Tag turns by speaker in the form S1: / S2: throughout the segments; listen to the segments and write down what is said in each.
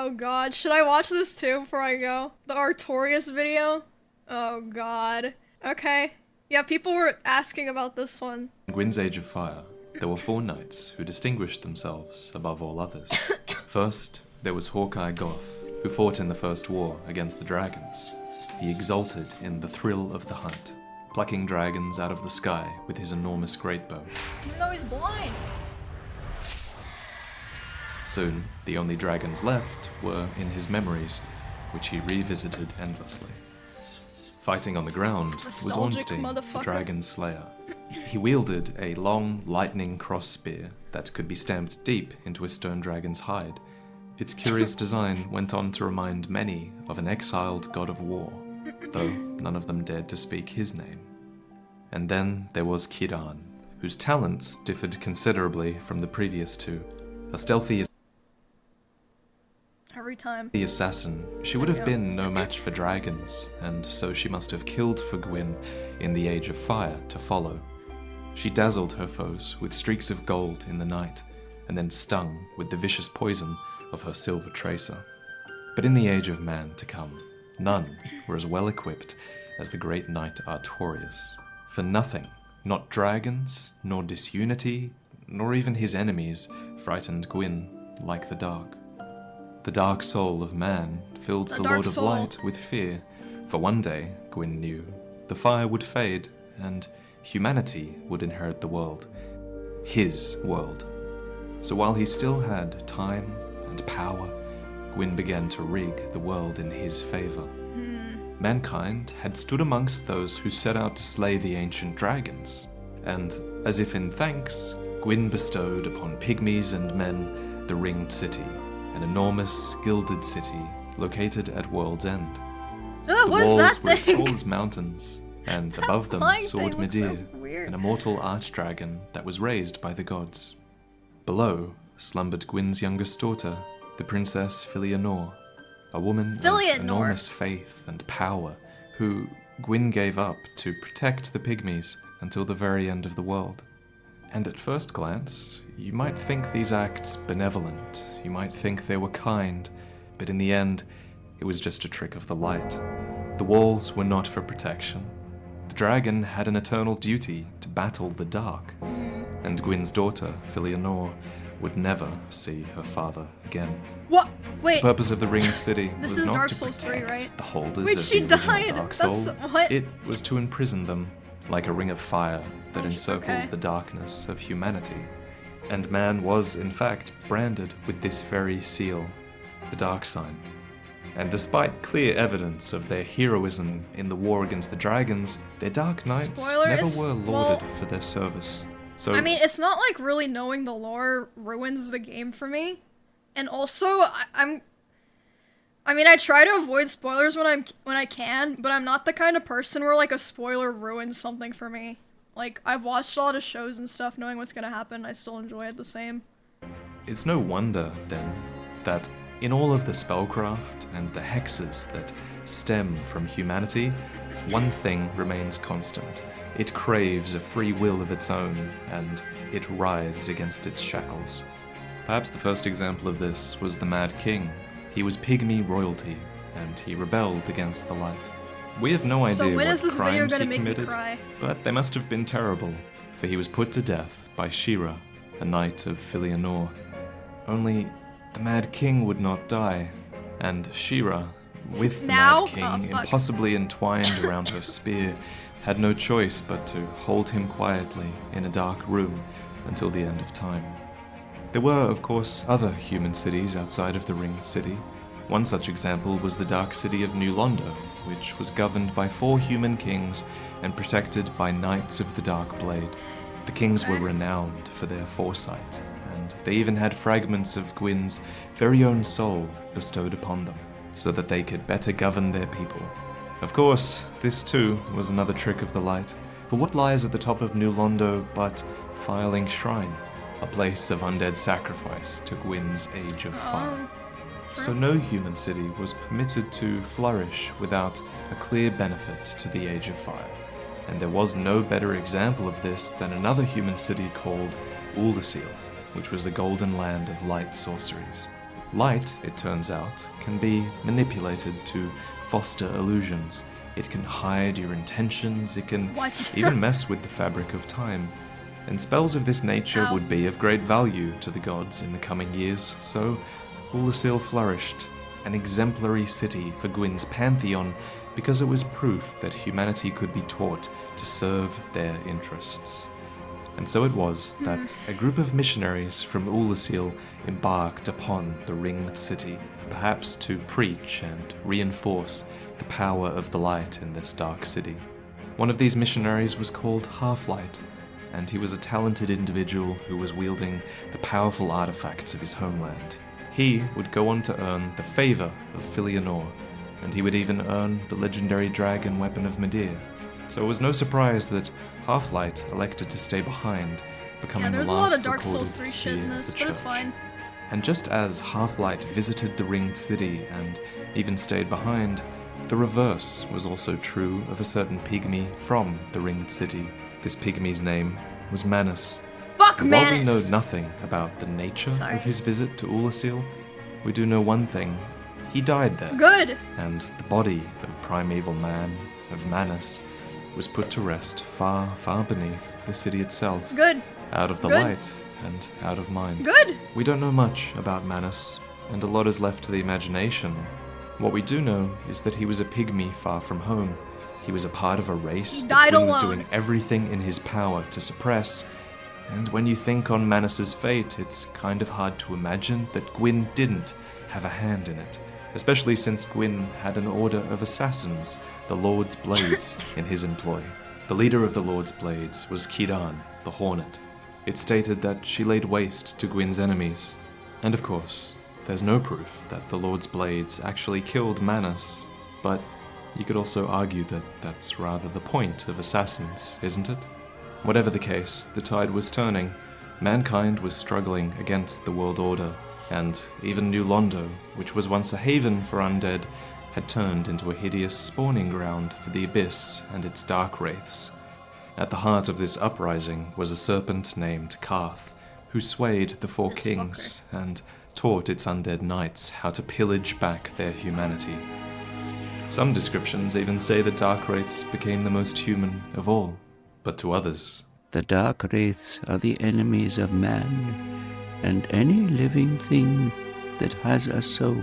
S1: Oh god, should I watch this too before I go? The Artorias video? Oh god. Okay. Yeah, people were asking about this one.
S2: In Gwyn's Age of Fire, there were 4 knights who distinguished themselves above all others. First, there was Hawkeye Goth, who fought in the First War against the dragons. He exulted in the thrill of the hunt, plucking dragons out of the sky with his enormous greatbow.
S1: Even though he's blind.
S2: Soon, the only dragons left were in his memories, which he revisited endlessly. Fighting on the ground was Ornstein, the dragon slayer. He wielded a long, lightning cross spear that could be stamped deep into a stone dragon's hide. Its curious design went on to remind many of an exiled god of war, though none of them dared to speak his name. And then there was Kiran, whose talents differed considerably from the previous 2. A stealthy
S1: Every time.
S2: The assassin, she would have been no match for dragons, and so she must have killed for Gwyn in the Age of Fire to follow. She dazzled her foes with streaks of gold in the night, and then stung with the vicious poison of her silver tracer. But in the Age of Man to come, none were as well equipped as the great knight Artorias. For nothing, not dragons, nor disunity, nor even his enemies, frightened Gwyn like the dark. The dark soul of man filled the Lord of Light with fear, for one day, Gwyn knew, the fire would fade, and humanity would inherit the world. His world. So while he still had time and power, Gwyn began to rig the world in his favor. Mankind had stood amongst those who set out to slay the ancient dragons, and, as if in thanks, Gwyn bestowed upon pygmies and men the Ringed City, an enormous, gilded city located at World's End. The walls were as tall as mountains, and above them soared Medea, an immortal archdragon that was raised by the gods. Below slumbered Gwyn's youngest daughter, the Princess Filianore, a woman of enormous faith and power, who Gwyn gave up to protect the pygmies until the very end of the world. And at first glance, you might think these acts benevolent, you might think they were kind, but in the end, it was just a trick of the light. The walls were not for protection. The dragon had an eternal duty to battle the dark, and Gwyn's daughter, Filianore, would never see her father again.
S1: What? Wait.
S2: The purpose of the Ringed City was not
S1: Dark
S2: to
S1: Souls
S2: protect
S1: 3, right?
S2: the holders
S1: Wait,
S2: of
S1: she
S2: the original
S1: died.
S2: Dark Soul.
S1: What?
S2: It was to imprison them, like a ring of fire that encircles the darkness of humanity. And man was, in fact, branded with this very seal, the Dark Sign. And despite clear evidence of their heroism in the war against the dragons, their Dark Knights never were lauded for their service. So,
S1: I mean, it's not like really knowing the lore ruins the game for me. And also, I mean, I try to avoid spoilers when I can, but I'm not the kind of person where like a spoiler ruins something for me. Like, I've watched a lot of shows and stuff knowing what's gonna happen, I still enjoy it the same.
S2: It's no wonder, then, that in all of the spellcraft and the hexes that stem from humanity, one thing remains constant. It craves a free will of its own, and it writhes against its shackles. Perhaps the first example of this was the Mad King. He was pygmy royalty, and he rebelled against the light. We have no idea what crimes he committed, but they must have been terrible, for he was put to death by Shira, a knight of Filianore. Only the Mad King would not die, and Shira, with the Mad King impossibly entwined around her spear, had no choice but to hold him quietly in a dark room until the end of time. There were, of course, other human cities outside of the Ringed City. One such example was the Dark City of New Londo, which was governed by 4 human kings and protected by Knights of the Dark Blade. The kings were renowned for their foresight, and they even had fragments of Gwyn's very own soul bestowed upon them, so that they could better govern their people. Of course, this too was another trick of the light, for what lies at the top of New Londo but Filing Shrine, a place of undead sacrifice to Gwyn's Age of Fire. So no human city was permitted to flourish without a clear benefit to the Age of Fire. And there was no better example of this than another human city called Oolacile, which was the golden land of light sorceries. Light, it turns out, can be manipulated to foster illusions. It can hide your intentions, it can
S1: What?
S2: even mess with the fabric of time. And spells of this nature
S1: Ow.
S2: would be of great value to the gods in the coming years, so Oolacile flourished, an exemplary city for Gwyn's pantheon, because it was proof that humanity could be taught to serve their interests. And so it was that a group of missionaries from Oolacile embarked upon the Ringed City, perhaps to preach and reinforce the power of the light in this dark city. One of these missionaries was called Half-Light, and he was a talented individual who was wielding the powerful artifacts of his homeland. He would go on to earn the favor of Filianor, and he would even earn the legendary dragon weapon of Medea. So it was no surprise that Half-Light elected to stay behind, becoming
S1: There's
S2: the
S1: a lot
S2: last
S1: of Dark
S2: recorded
S1: Souls 3 shit
S2: sphere
S1: in
S2: of
S1: this,
S2: the
S1: but it's
S2: church.
S1: fine.
S2: And just as Half-Light visited the Ringed City and even stayed behind, the reverse was also true of a certain pygmy from the Ringed City. This pygmy's name was Manus.
S1: Fuck
S2: And while we know
S1: Manus!
S2: nothing about the nature
S1: Sorry.
S2: of his visit to Oolacile, we do know one thing. He died there.
S1: Good!
S2: And the body of primeval man, of Manus, was put to rest far, far beneath the city itself.
S1: Good!
S2: Out of the
S1: Good.
S2: light and out of mind.
S1: Good!
S2: We don't know much about Manus, and a lot is left to the imagination. What we do know is that he was a pygmy far from home. He was a part of a race
S1: He
S2: that
S1: died
S2: Gwyn was
S1: alone.
S2: doing everything in his power to suppress. And when you think on Manus's fate, it's kind of hard to imagine that Gwyn didn't have a hand in it, especially since Gwyn had an order of assassins, the Lord's Blades, in his employ. The leader of the Lord's Blades was Kidan, the Hornet. It stated that she laid waste to Gwyn's enemies. And of course, there's no proof that the Lord's Blades actually killed Manus, but you could also argue that that's rather the point of assassins, isn't it? Whatever the case, the tide was turning. Mankind was struggling against the world order, and even New Londo, which was once a haven for undead, had turned into a hideous spawning ground for the Abyss and its dark wraiths. At the heart of this uprising was a serpent named Karth, who swayed the four
S1: This
S2: kings and taught its undead knights how to pillage back their humanity. Some descriptions even say the dark wraiths became the most human of all, but to others,
S3: The dark wraiths are the enemies of man, and any living thing that has a soul.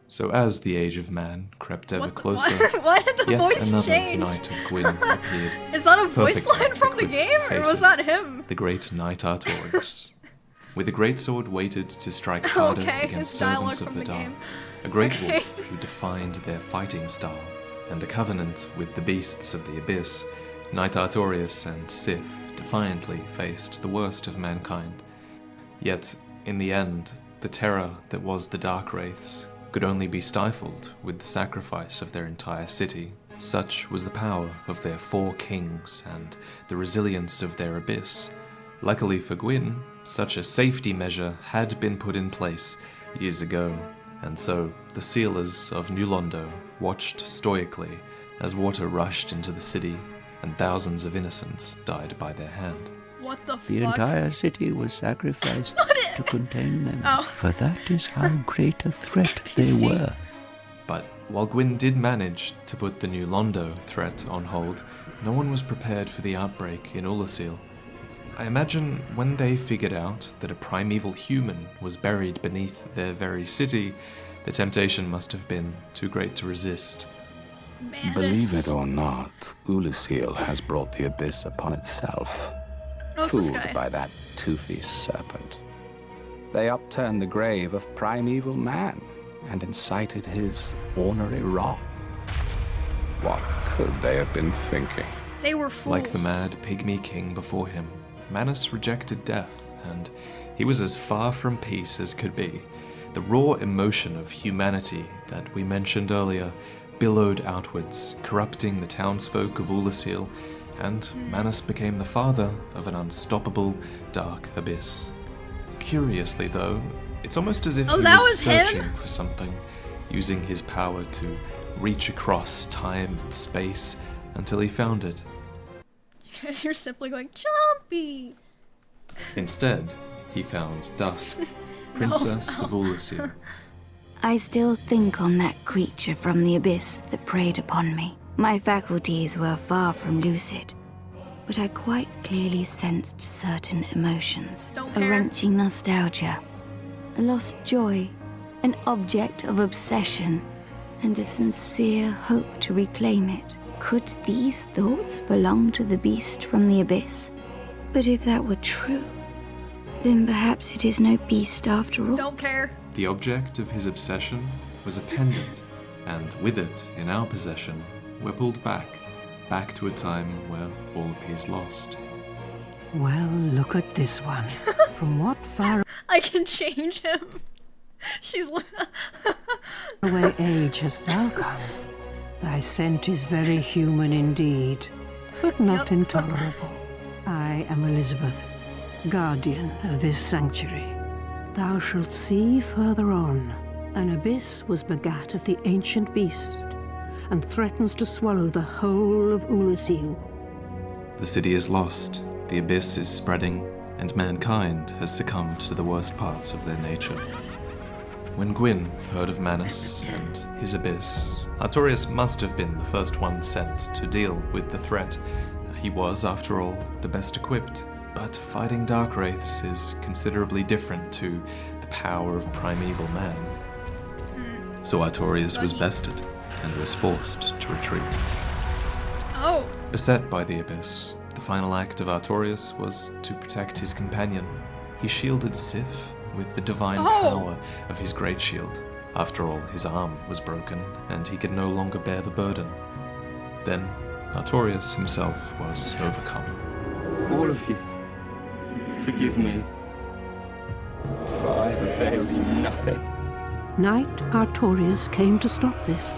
S2: so as the age of man crept ever
S1: What the-
S2: closer,
S1: Why did the
S2: yet
S1: voice
S2: another
S1: change?
S2: knight of Gwyn appeared.
S1: Is that a voice
S2: perfectly
S1: line from the
S2: equipped
S1: game,
S2: to
S1: or
S2: face
S1: was
S2: it.
S1: that him?
S2: The great knight Artorias. With a greatsword weighted to strike harder
S1: Okay,
S2: against
S1: it's dialogue
S2: servants of
S1: from
S2: the
S1: the
S2: dark,
S1: game.
S2: a great
S1: Okay.
S2: wolf who defined their fighting style, and a covenant with the beasts of the abyss, Knight Artorias and Sif defiantly faced the worst of mankind. Yet, in the end, the terror that was the Dark Wraiths could only be stifled with the sacrifice of their entire city. Such was the power of their four kings and the resilience of their abyss. Luckily for Gwyn, such a safety measure had been put in place years ago, and so the sealers of New Londo watched stoically as water rushed into the city and thousands of innocents died by their hand.
S1: What the
S3: The
S1: fuck?
S3: entire city was sacrificed to contain them,
S1: Oh.
S3: for that is how great a threat they
S1: PC.
S3: were.
S2: But while Gwyn did manage to put the New Londo threat on hold, no one was prepared for the outbreak in Oolacile. I imagine when they figured out that a primeval human was buried beneath their very city, the temptation must have been too great to resist.
S1: Manus.
S4: Believe it or not, Oolacile has brought the abyss upon itself.
S1: Oh, it's this
S4: Fooled
S1: guy.
S4: by that toothy serpent. They upturned the grave of primeval man and incited his ornery wrath. What could they have been thinking?
S1: They were fools.
S2: Like the mad pygmy king before him, Manus rejected death, and he was as far from peace as could be. The raw emotion of humanity that we mentioned earlier billowed outwards, corrupting the townsfolk of Oolacile, and Manus became the father of an unstoppable dark abyss. Curiously, though, it's almost as if
S1: Oh,
S2: he
S1: that
S2: was
S1: was him?
S2: searching for something, using his power to reach across time and space until he found it.
S1: Because you're simply going, Chompy!
S2: Instead, he found Dusk, Princess of Oolacile.
S5: I still think on that creature from the abyss that preyed upon me. My faculties were far from lucid, but I quite clearly sensed certain emotions.
S1: Don't
S5: A
S1: care.
S5: wrenching nostalgia, a lost joy, an object of obsession, and a sincere hope to reclaim it. Could these thoughts belong to the beast from the abyss? But if that were true, then perhaps it is no beast after all.
S1: Don't care.
S2: The object of his obsession was a pendant, and with it, in our possession, we're pulled back to a time where all appears lost.
S6: Well, look at this one. From what far
S1: I can change him. She's
S6: away age hast thou come? Thy scent is very human indeed, but not intolerable. I am Elizabeth, guardian of this sanctuary. Thou shalt see further on, an abyss was begat of the ancient beast, and threatens to swallow the whole of Oolacile.
S2: The city is lost, the abyss is spreading, and mankind has succumbed to the worst parts of their nature. When Gwyn heard of Manus and his abyss, Artorias must have been the first one sent to deal with the threat. He was, after all, the best equipped. But fighting dark wraiths is considerably different to the power of primeval man. So Artorias was bested and was forced to retreat.
S1: Oh.
S2: Beset by the abyss, the final act of Artorias was to protect his companion. He shielded Sif with the divine power of his great shield. After all, his arm was broken, and he could no longer bear the burden. Then, Artorias himself was overcome.
S7: All of you, forgive me, for I have availed you nothing.
S6: Knight Artorias came to stop this,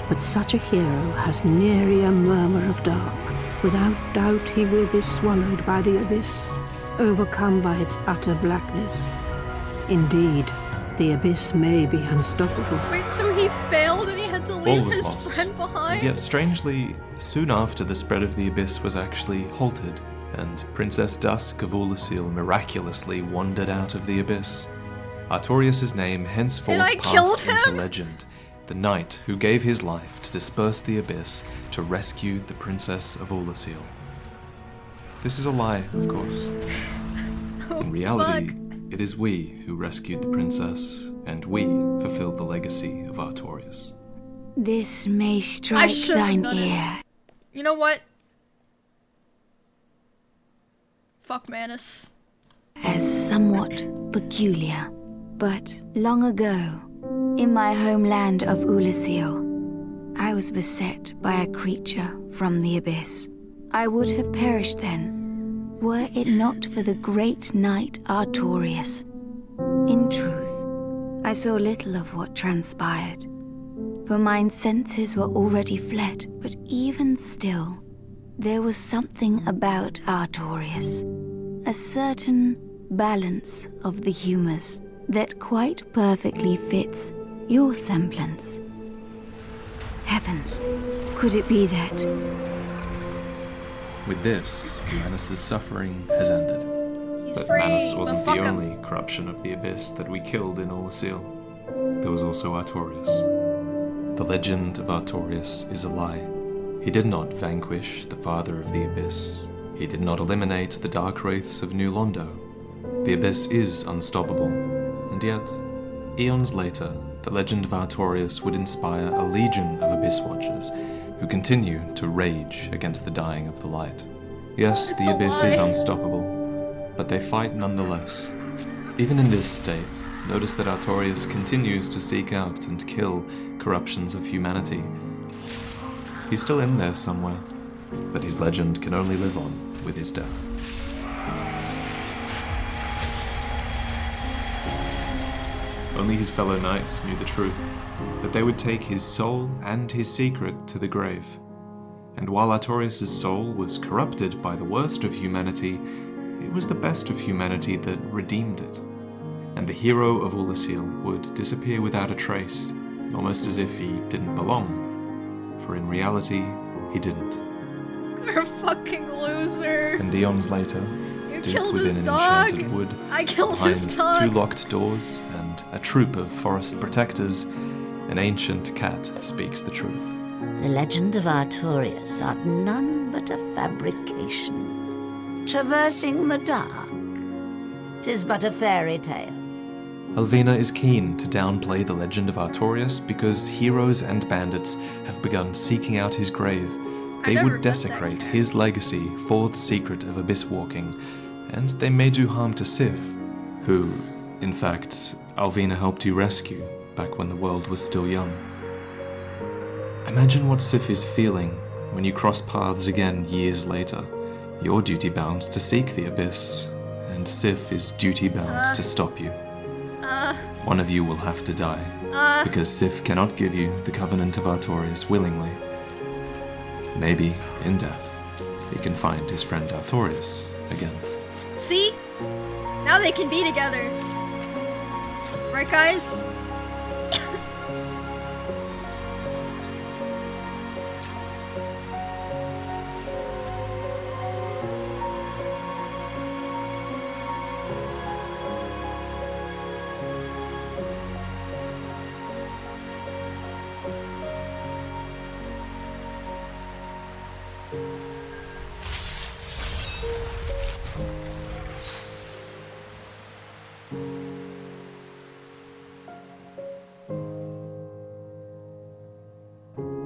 S6: but such a hero has nary a murmur of dark. Without doubt he will be swallowed by the abyss, overcome by its utter blackness. Indeed, the abyss may be unstoppable.
S1: Wait, so he failed and he had to
S2: All
S1: leave
S2: was
S1: his
S2: lost.
S1: friend behind?
S2: And yet, strangely, soon after the spread of the abyss was actually halted, and Princess Dusk of Oolacile miraculously wandered out of the abyss. Artorias' name henceforth
S1: And I killed
S2: passed into
S1: him?
S2: legend. The knight who gave his life to disperse the abyss to rescue the Princess of Oolacile. This is a lie, of course. In reality,
S1: fuck.
S2: it is we who rescued the princess, and we fulfilled the legacy of Artorias.
S5: This may strike
S1: shouldn't have
S5: thine
S1: done it.
S5: ear.
S1: You know what? Fuck Manus.
S5: As somewhat peculiar. But long ago, in my homeland of Oolacile, I was beset by a creature from the abyss. I would have perished then, were it not for the great knight Artorias. In truth, I saw little of what transpired, for mine senses were already fled, but even still, there was something about Artorias, a certain balance of the humors that quite perfectly fits your semblance. Heavens, could it be that?
S2: With this, Manus' suffering has ended.
S1: He's
S2: But
S1: free.
S2: Manus wasn't
S1: Well,
S2: the
S1: fuck him.
S2: only corruption of the abyss that we killed in Oolacile. There was also Artorias. The legend of Artorias is a lie. He did not vanquish the father of the abyss. He did not eliminate the dark wraiths of New Londo. The abyss is unstoppable, and yet, eons later, the legend of Artorias would inspire a legion of abyss watchers who continue to rage against the dying of the light. Yes,
S1: It's
S2: the
S1: a
S2: abyss is
S1: lie.
S2: unstoppable, but they fight nonetheless. Even in this state, notice that Artorias continues to seek out and kill corruptions of humanity. He's still in there somewhere, but his legend can only live on with his death. Only his fellow knights knew the truth, that they would take his soul and his secret to the grave. And while Artorias' soul was corrupted by the worst of humanity, it was the best of humanity that redeemed it. And the hero of Oolacile would disappear without a trace, almost as if he didn't belong. For in reality, he didn't.
S1: You're a fucking loser.
S2: And eons later,
S1: You
S2: deep
S1: killed
S2: within
S1: his
S2: an
S1: dog.
S2: enchanted wood,
S1: I killed his
S2: behind
S1: dog.
S2: 2 locked doors and a troop of forest protectors, an ancient cat speaks the truth.
S8: The legend of Artorias art none but a fabrication. Traversing the dark, 'tis but a fairy tale.
S2: Alvina is keen to downplay the legend of Artorias because heroes and bandits have begun seeking out his grave. They
S1: never
S2: would
S1: read that.
S2: desecrate his legacy for the secret of abyss walking, and they may do harm to Sif, who, in fact, Alvina helped you rescue back when the world was still young. Imagine what Sif is feeling when you cross paths again years later. You're duty-bound to seek the abyss, and Sif is duty-bound to stop you. One of you will have to die, because Sif cannot give you the Covenant of Artorias willingly. Maybe, in death, he can find his friend Artorias again.
S1: See? Now they can be together. Right, guys?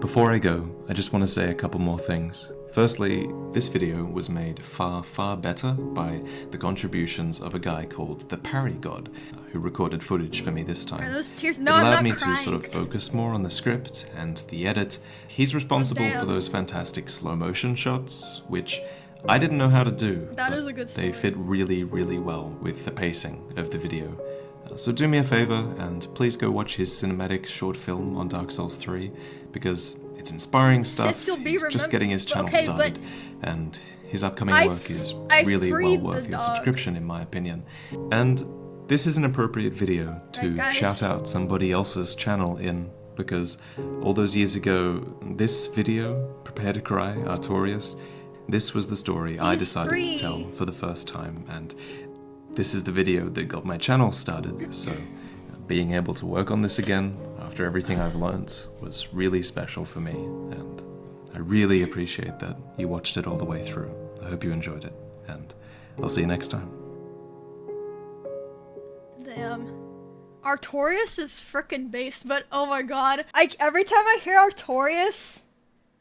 S2: Before I go, I just want to say a couple more things. Firstly, this video was made far, far better by the contributions of a guy called the Parry God, who recorded footage for me this time.
S1: Are those tears?
S2: It
S1: No, I'm
S2: allowed
S1: not
S2: me
S1: crying.
S2: to sort of focus more on the script and the edit. He's responsible
S1: damn.
S2: for those fantastic slow motion shots, which I didn't know how to do.
S1: That
S2: but
S1: is a good
S2: They
S1: story.
S2: fit really, really well with the pacing of the video. So do me a favor and please go watch his cinematic short film on Dark Souls 3 because it's inspiring stuff.
S1: you'll be
S2: He's just getting his channel
S1: okay,
S2: started and his upcoming
S1: I
S2: work is
S1: I
S2: really well
S1: freed the
S2: worth your
S1: dog.
S2: subscription in my opinion. And this is an appropriate video to
S1: Right, guys?
S2: shout out somebody else's channel in because all those years ago, this video, Prepare to Cry, Artorias, this was the story I
S1: He's
S2: decided
S1: free.
S2: to tell for the first time, and this is the video that got my channel started, so being able to work on this again after everything I've learned was really special for me, and I really appreciate that you watched it all the way through. I hope you enjoyed it, and I'll see you next time.
S1: Damn. Artorias is frickin' based, but oh my god. Every time I hear Artorias,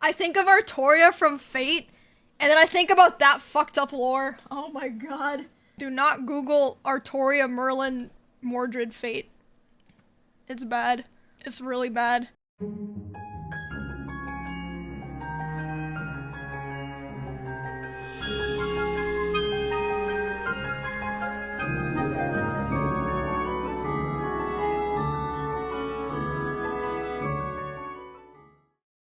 S1: I think of Artoria from Fate, and then I think about that fucked up lore. Oh my god. Do not Google Artoria, Merlin, Mordred, Fate. It's bad. It's really bad.